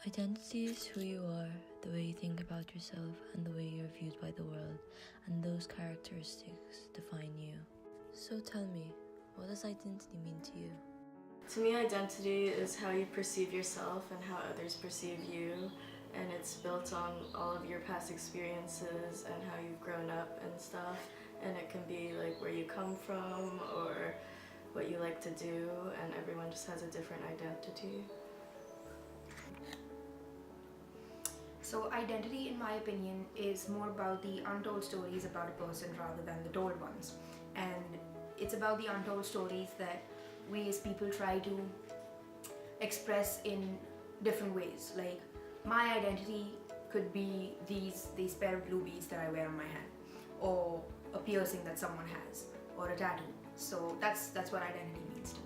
Identity is who you are, the way you think about yourself, and the way you're viewed by the world, and those characteristics define you. So tell me, what does identity mean to you? To me, identity is how you perceive yourself and how others perceive you, and it's built on all of your past experiences and how you've grown up and stuff, and it can be like where you come from or what you like to do, and everyone just has a different identity. So identity, in my opinion, is more about the untold stories about a person rather than the told ones. And it's about the untold stories that we as people try to express in different ways. Like, my identity could be these pair of blue beads that I wear on my hand, or a piercing that someone has, or a tattoo. So that's what identity means to me.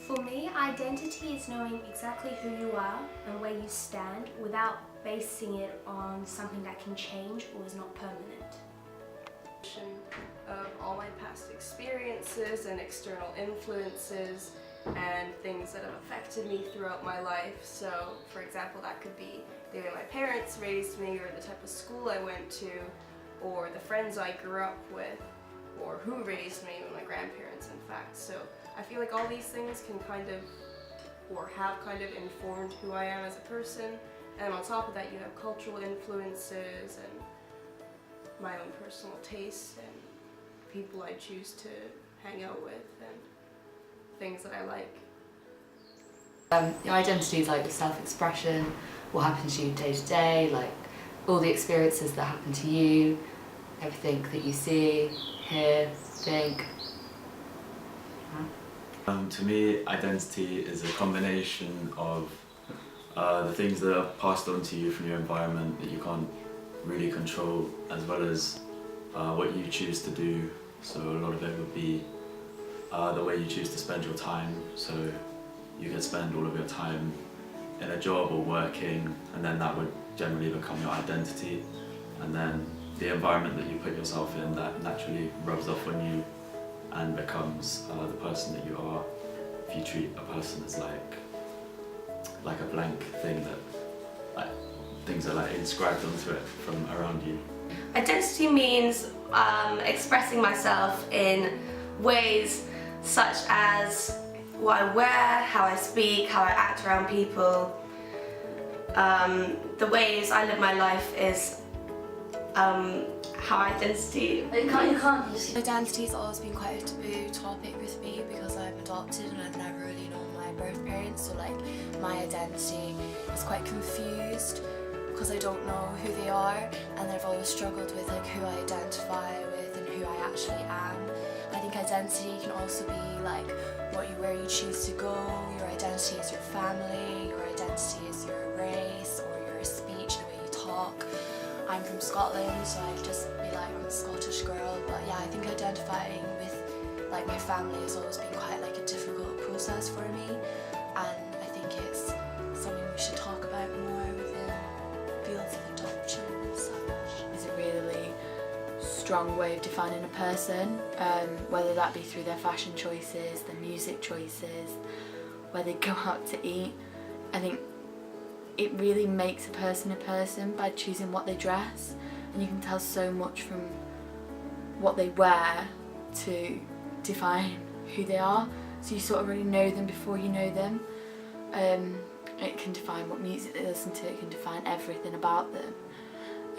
For me, identity is knowing exactly who you are and where you stand without basing it on something that can change or is not permanent. Of all my past experiences and external influences and things that have affected me throughout my life. So, for example, that could be the way my parents raised me, or the type of school I went to, or the friends I grew up with, or who raised me, my grandparents in fact. So I feel like all these things can kind of, or have kind of informed who I am as a person. And on top of that, you have cultural influences and my own personal tastes and people I choose to hang out with and things that I like. Your identity is like your self-expression, what happens to you day to day, like all the experiences that happen to you, everything that you see, hear, think. To me, identity is a combination of the things that are passed on to you from your environment that you can't really control, as well as what you choose to do. So a lot of it would be the way you choose to spend your time. So you could spend all of your time in a job or working, and then that would generally become your identity. And then the environment that you put yourself in, that naturally rubs off on you and becomes the person that you are. If you treat a person as like a blank thing that things are like inscribed onto it from around you. Identity means expressing myself in ways such as what I wear, how I speak, how I act around people. The ways I live my life is how identity. Identity has always been quite a taboo topic with me because I'm adopted and I've never really known my birth parents, so like my identity is quite confused because I don't know who they are, and I've always struggled with like who I identify with and who I actually am. I think identity can also be like where you choose to go, your identity is your family, your identity is your race or your speech, the way you talk. I'm from Scotland, so I'd just be like, I'm a Scottish girl, but yeah, I think identifying with like my family has always been quite like a difficult process for me, and I think it's something we should talk about more within fields of adoption and such. It's a really strong way of defining a person, whether that be through their fashion choices, their music choices, where they go out to eat. I think it really makes a person by choosing what they dress, and you can tell so much from what they wear to define who they are, so you sort of really know them before you know them. It can define what music they listen to, it can define everything about them,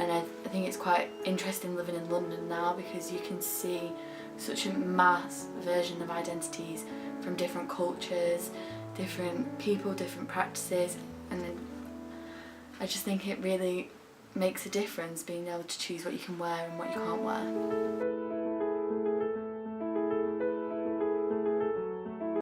and I think it's quite interesting living in London now because you can see such a mass version of identities from different cultures, different people, different practices, and then I just think it really makes a difference being able to choose what you can wear and what you can't wear.